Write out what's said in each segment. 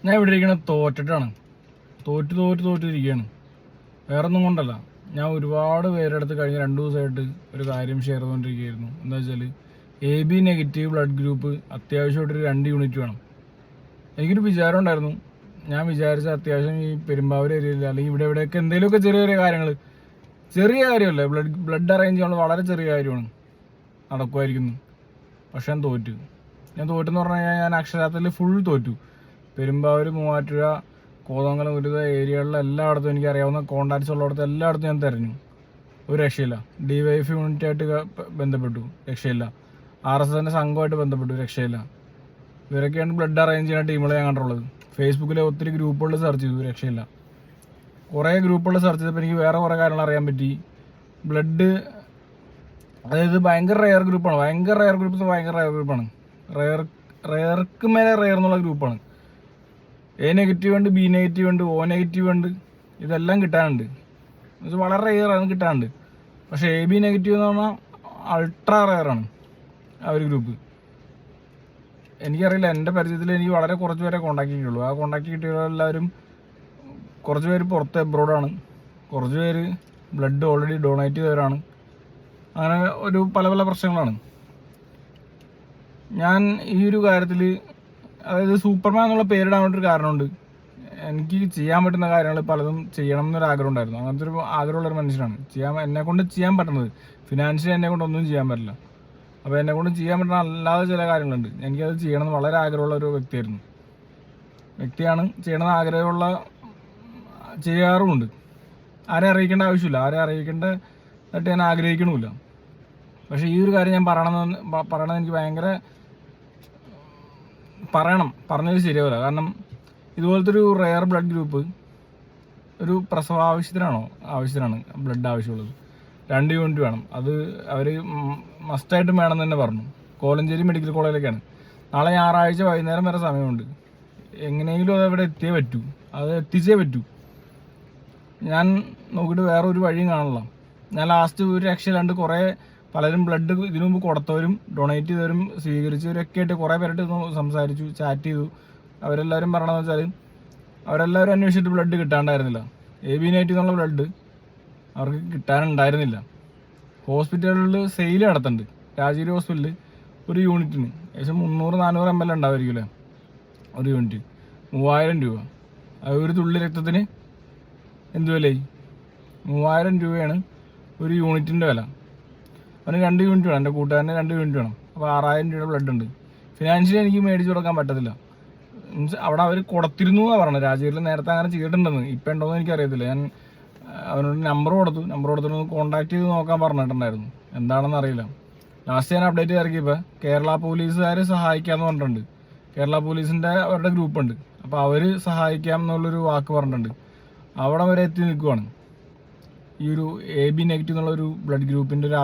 ഞാൻ ഇവിടെ ഇരിക്കണ തോറ്റിട്ടാണ്. തോറ്റിരിക്കുകയാണ്. വേറൊന്നും കൊണ്ടല്ല. ഞാൻ ഒരുപാട് പേരുടെ അടുത്ത് കഴിഞ്ഞ 2 ദിവസമായിട്ട് ഒരു കാര്യം ഷെയർ ചെയ്തുകൊണ്ടിരിക്കുകയായിരുന്നു. എന്താ വെച്ചാൽ AB നെഗറ്റീവ് ബ്ലഡ് ഗ്രൂപ്പ് അത്യാവശ്യമായിട്ടൊരു 2 യൂണിറ്റ് വേണം. എനിക്കൊരു വിചാരം ഉണ്ടായിരുന്നു. ഞാൻ വിചാരിച്ച അത്യാവശ്യം ഈ പെരുമ്പാവൂർ ഏരിയയിൽ അല്ലെങ്കിൽ ഇവിടെയൊക്കെ എന്തെങ്കിലുമൊക്കെ ചെറിയ കാര്യങ്ങൾ, ചെറിയ കാര്യമല്ല, ബ്ലഡ് അറേഞ്ച് ചെയ്യാനുള്ള വളരെ ചെറിയ കാര്യമാണ്, നടക്കുമായിരിക്കുന്നു. പക്ഷെ ഞാൻ തോറ്റെന്ന് പറഞ്ഞു കഴിഞ്ഞാൽ ഞാൻ അക്ഷരാർത്ഥത്തിൽ ഫുൾ തോറ്റു. പെരുമ്പാവൂർ, മൂവാറ്റുപുഴ, കോതമംഗലം, ഒരു ഏരിയകളിൽ എല്ലായിടത്തും എനിക്ക് അറിയാവുന്ന കോൺടാക്ട്സ് ഉള്ളിടത്ത് എല്ലായിടത്തും ഞാൻ തിരഞ്ഞു. ഒരു രക്ഷയില്ല. DYF യൂണിറ്റായിട്ട് ബന്ധപ്പെട്ടു, രക്ഷയില്ല. RSSന്റെ സംഘമായിട്ട് ബന്ധപ്പെട്ടു, രക്ഷയില്ല. ഇവരൊക്കെയാണ് ബ്ലഡ് അറേഞ്ച് ചെയ്യുന്ന ടീമുകളെ ഞാൻ കണ്ടുള്ളത്. ഫേസ്ബുക്കിലെ ഒത്തിരി ഗ്രൂപ്പുകളിൽ സെർച്ച് ചെയ്തു, രക്ഷയില്ല. കുറേ ഗ്രൂപ്പുകളിൽ സെർച്ച് ചെയ്തപ്പോൾ എനിക്ക് വേറെ കുറേ കാര്യങ്ങൾ അറിയാൻ പറ്റി. ബ്ലഡ് അതായത് ഭയങ്കര റെയർ ഗ്രൂപ്പാണ്. ഭയങ്കര റെയർ ഗ്രൂപ്പാണ്. റെയർക്ക് മേലെ റെയർ എന്നുള്ള ഗ്രൂപ്പാണ്. A നെഗറ്റീവ് ഉണ്ട്, B നെഗറ്റീവ് ഉണ്ട്, O നെഗറ്റീവ് ഉണ്ട്. ഇതെല്ലാം കിട്ടാനുണ്ട്. എന്നുവെച്ചാൽ വളരെ റെയറാണ് കിട്ടാനുണ്ട്. പക്ഷേ AB നെഗറ്റീവ് എന്ന് പറഞ്ഞാൽ അൾട്രാ റെയറാണ് ആ ഒരു ഗ്രൂപ്പ്. എനിക്കറിയില്ല, എൻ്റെ പരിചയത്തിൽ എനിക്ക് വളരെ കുറച്ച് പേരെ കോൺടാക്ട് ചെയ്തിട്ടുള്ളൂ. ആ കോൺടാക്ട് കിട്ടിയവരെല്ലാവരും കുറച്ച് പേര് പുറത്ത് എബ്രോഡാണ്, കുറച്ച് പേര് ബ്ലഡ് ഓൾറെഡി ഡൊണേറ്റ് ചെയ്തവരാണ്. അങ്ങനെ ഒരു പല പ്രശ്നങ്ങളാണ്. ഞാൻ ഈ ഒരു കാര്യത്തിൽ, അതായത് സൂപ്പർമാൻ എന്നുള്ള പേരിടാൻ വേണ്ടിയൊരു കാരണമുണ്ട്. എനിക്ക് ചെയ്യാൻ പറ്റുന്ന കാര്യങ്ങൾ പലതും ചെയ്യണം എന്നൊരു ആഗ്രഹം ഉണ്ടായിരുന്നു. അങ്ങനത്തെ ഒരു ആഗ്രഹമുള്ളൊരു മനുഷ്യനാണ്. എന്നെക്കൊണ്ട് ചെയ്യാൻ പറ്റുന്നത്, ഫിനാൻഷ്യലി എന്നെക്കൊണ്ട് ഒന്നും ചെയ്യാൻ പറ്റില്ല. അപ്പോൾ എന്നെക്കൊണ്ട് ചെയ്യാൻ പറ്റുന്ന അല്ലാതെ ചില കാര്യങ്ങളുണ്ട്. എനിക്കത് ചെയ്യണമെന്ന് വളരെ ആഗ്രഹമുള്ള ഒരു വ്യക്തിയാണ്. ചെയ്യണമെന്ന് ആഗ്രഹമുള്ള, ചെയ്യാറുമുണ്ട്. ആരെ അറിയിക്കേണ്ട ആവശ്യമില്ല, ആരെ അറിയിക്കേണ്ടതായിട്ട് ഞാൻ ആഗ്രഹിക്കണമില്ല. പക്ഷേ ഈ ഒരു കാര്യം ഞാൻ പറയണമെന്ന് എനിക്ക് ഭയങ്കര പറഞ്ഞത് ശരിയാവില്ല. കാരണം ഇതുപോലത്തെ ഒരു റെയർ ബ്ലഡ് ഗ്രൂപ്പ് ഒരു പ്രസവ ആവശ്യത്തിനാണ് ബ്ലഡ് ആവശ്യമുള്ളത്. 2 യൂണിറ്റ് വേണം. അത് അവർ മസ്റ്റായിട്ടും വേണം തന്നെ പറഞ്ഞു. കോലഞ്ചേരി മെഡിക്കൽ കോളേജിലേക്കാണ്. നാളെ ഞായറാഴ്ച വൈകുന്നേരം വരെ സമയമുണ്ട്. എങ്ങനെയെങ്കിലും അത് അവിടെ എത്തിച്ചേ പറ്റൂ. ഞാൻ നോക്കിയിട്ട് വേറെ ഒരു വഴിയും കാണില്ല. ഞാൻ ലാസ്റ്റ് ഒരു രക്ഷയില്ലാണ്ട് പലരും ബ്ലഡ് ഇതിനു മുമ്പ് കൊടുത്തവരും ഡൊണേറ്റ് ചെയ്തവരും സ്വീകരിച്ചവരൊക്കെ ആയിട്ട് കുറേ പേരായിട്ട് സംസാരിച്ചു, ചാറ്റ് ചെയ്തു. അവരെല്ലാവരും പറയണമെന്ന് വെച്ചാൽ അവരെല്ലാവരും അന്വേഷിച്ചിട്ട് ബ്ലഡ് കിട്ടാണ്ടായിരുന്നില്ല. AB നെഗറ്റീവ് എന്നുള്ള ബ്ലഡ് അവർക്ക് കിട്ടാനുണ്ടായിരുന്നില്ല. ഹോസ്പിറ്റലുകളിൽ സെയിൽ നടത്തുന്നുണ്ട്. രാജഗിരി ഹോസ്പിറ്റലിൽ ഒരു യൂണിറ്റിന് ഏകദേശം 300-400 ml ഉണ്ടാവുമായിരിക്കും, ഒരു യൂണിറ്റ് 3000 രൂപ. അത് ഒരു തുള്ളി രക്തത്തിന് എന്ത് വിലയായി? 3000 രൂപയാണ് ഒരു യൂണിറ്റിൻ്റെ വില. അവന് 2 യൂണിറ്റ് വേണം. എൻ്റെ കൂട്ടുകാരന് 2 യൂണിറ്റ് വേണം. അപ്പോൾ 6000 രൂപയുടെ ബ്ലഡ് ഉണ്ട്. ഫിനാൻഷ്യലി എനിക്ക് മേടിച്ച് കൊടുക്കാൻ പറ്റത്തില്ല. മീൻസ് അവിടെ അവർ കൊടുത്തിരുന്നു എന്നാണ് പറഞ്ഞത്. രാജഗിരിയിൽ നേരത്തെ അങ്ങനെ ചെയ്തിട്ടുണ്ടെന്ന്. ഇപ്പം ഉണ്ടോയെന്ന് എനിക്കറിയത്തില്ല. ഞാൻ അവനോട് നമ്പർ കൊടുത്തിട്ട് കോൺടാക്ട് ചെയ്ത് നോക്കാൻ പറഞ്ഞിട്ടുണ്ടായിരുന്നു. എന്താണെന്ന് അറിയില്ല. ലാസ്റ്റ് ഞാൻ അപ്ഡേറ്റ് ഇറക്കിയപ്പോൾ കേരള പോലീസുകാർ സഹായിക്കാമെന്ന് പറഞ്ഞിട്ടുണ്ട്. കേരള പോലീസിൻ്റെ അവരുടെ ഗ്രൂപ്പുണ്ട്. അപ്പോൾ അവർ സഹായിക്കാം എന്നുള്ളൊരു വാക്ക് പറഞ്ഞിട്ടുണ്ട്. അവിടെ വരെ എത്തി നിൽക്കുവാണ്. ഈ ഒരു AB നെഗറ്റീവ് എന്നുള്ളൊരു ബ്ലഡ് ഗ്രൂപ്പിൻ്റെ ഒരു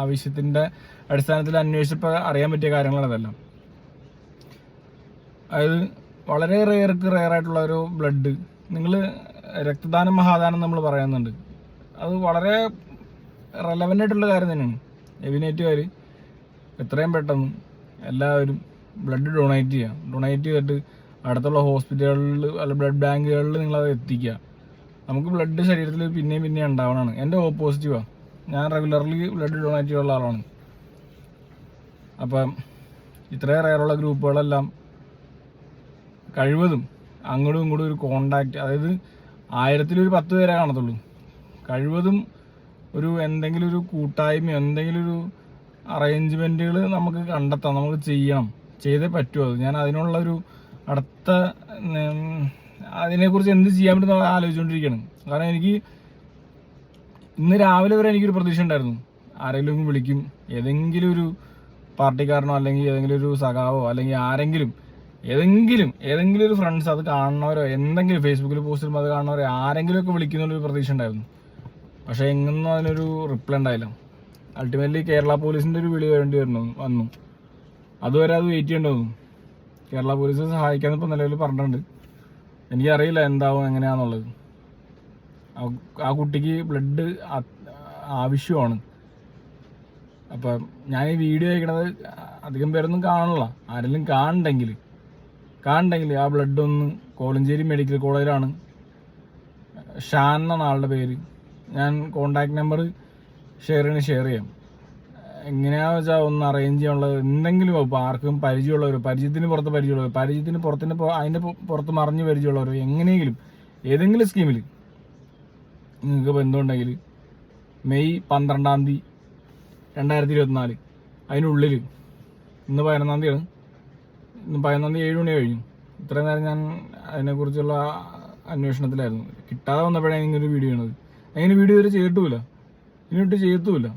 ആവശ്യത്തിൻ്റെ അടിസ്ഥാനത്തിൽ അന്വേഷിച്ചപ്പോൾ അറിയാൻ പറ്റിയ കാര്യങ്ങളാണ് ഇതെല്ലാം. അതായത് വളരെ റെയറായിട്ടുള്ള ഒരു ബ്ലഡ്, നിങ്ങൾ രക്തദാനം മഹാദാനം നമ്മൾ പറയുന്നുണ്ട്. അത് വളരെ റെലവൻ്റ് ആയിട്ടുള്ള കാര്യം തന്നെയാണ്. AB നെഗറ്റീവുകാർ എത്രയും പെട്ടെന്ന് എല്ലാവരും ബ്ലഡ് ഡൊണേറ്റ് ചെയ്തിട്ട് അടുത്തുള്ള ഹോസ്പിറ്റലുകളിൽ അല്ല ബ്ലഡ് ബാങ്കുകളിൽ നിങ്ങളത് എത്തിക്കുക. നമുക്ക് ബ്ലഡ് ശരീരത്തിൽ പിന്നെയും ഉണ്ടാവണമാണ്. എൻ്റെ ഓപ്പോസിറ്റീവാണ്. ഞാൻ റെഗുലർലി ബ്ലഡ് ഡൊണേറ്റ് ചെയ്യുന്ന ആളാണ്. അപ്പം ഇത്രയും റെയറുള്ള ഗ്രൂപ്പുകളെല്ലാം കഴിവതും അങ്ങോട്ടും ഇങ്ങോട്ടും ഒരു കോണ്ടാക്റ്റ്, അതായത് 1000 ഒരു 10 പേരെ കാണത്തുള്ളൂ. കഴിവതും എന്തെങ്കിലും ഒരു കൂട്ടായ്മയോ എന്തെങ്കിലും ഒരു അറേഞ്ച്മെൻറ്റുകൾ നമുക്ക് കണ്ടെത്താം, നമുക്ക് ചെയ്തേ പറ്റുമോ. ഞാൻ അതിനുള്ളൊരു അതിനെക്കുറിച്ച് എന്ത് ചെയ്യാൻ പറ്റുന്ന ആലോചിച്ചുകൊണ്ടിരിക്കുകയാണ്. കാരണം എനിക്ക് ഇന്ന് രാവിലെ വരെ എനിക്കൊരു പ്രതീക്ഷ ഉണ്ടായിരുന്നു, ആരെങ്കിലും വിളിക്കും, ഏതെങ്കിലും ഒരു പാർട്ടിക്കാരനോ അല്ലെങ്കിൽ ഏതെങ്കിലും ഒരു സഖാവോ അല്ലെങ്കിൽ ഏതെങ്കിലും ഒരു ഫ്രണ്ട്സ് അത് കാണുന്നവരോ എന്തെങ്കിലും ഫേസ്ബുക്കിൽ പോസ്റ്റ് ചെയ്യുമ്പോൾ അത് കാണുന്നവരോ ആരെങ്കിലുമൊക്കെ വിളിക്കുന്നുള്ളൊരു പ്രതീക്ഷ ഉണ്ടായിരുന്നു. പക്ഷേ എങ്ങൊന്നും അതിനൊരു റിപ്ലൈ ഉണ്ടായില്ല. അൾട്ടിമേറ്റ്ലി കേരള പോലീസിൻ്റെ ഒരു വിളി വന്നു. അതുവരെ അത് വെയിറ്റ് ചെയ്യേണ്ടി വന്നു. കേരള പോലീസ് സഹായിക്കാമെന്ന് ഇപ്പോൾ നിലവിൽ പറഞ്ഞിട്ടുണ്ട്. എനിക്കറിയില്ല എന്താവും എങ്ങനെയാണെന്നുള്ളത്. ആ കുട്ടിക്ക് ബ്ലഡ് ആവശ്യമാണ്. അപ്പം ഞാൻ ഈ വീഡിയോ അയക്കണത് അധികം പേരൊന്നും കാണില്ല. ആരെങ്കിലും കാണുന്നുണ്ടെങ്കിൽ കാണണ്ടെങ്കിൽ ആ ബ്ലഡ് ഒന്ന് കോലഞ്ചേരി മെഡിക്കൽ കോളേജിലാണ്. ഷാൻ എന്നാണ് ആളുടെ പേര്. ഞാൻ കോണ്ടാക്ട് നമ്പർ ഷെയർ ചെയ്യാം. എങ്ങനെയാണെന്ന് വെച്ചാൽ ഒന്ന് അറേഞ്ച് ചെയ്യാനുള്ളത് എന്തെങ്കിലും ഇപ്പോൾ ആർക്കും പരിചയമുള്ളവർ, പരിചയത്തിന് പുറത്തിന് അതിൻ്റെ പുറത്ത് മറിഞ്ഞ് പരിചയമുള്ളവർ, എങ്ങനെയെങ്കിലും ഏതെങ്കിലും സ്കീമിൽ നിങ്ങൾക്ക് ബന്ധമുണ്ടെങ്കിൽ മെയ് 12 2024 അതിനുള്ളിൽ, ഇന്ന് 11 തീയതിയാണ്, ഇന്ന് 11 7 മണി കഴിഞ്ഞു. ഇത്രയും നേരം ഞാൻ അതിനെക്കുറിച്ചുള്ള അന്വേഷണത്തിലായിരുന്നു. കിട്ടാതെ വന്നപ്പോഴാണ് ഇങ്ങനൊരു വീഡിയോ ചെയ്യണത്. അങ്ങനെ വീഡിയോ ഇതുവരെ ചെയ്തിട്ടുമില്ല, ഇനിയൊട്ട് ചെയ്യത്തുമില്ല.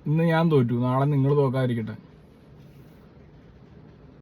ഇന്ന് ഞാൻ തോറ്റു, നാളെ നിങ്ങൾ തോക്കാതിരിക്കട്ടെ.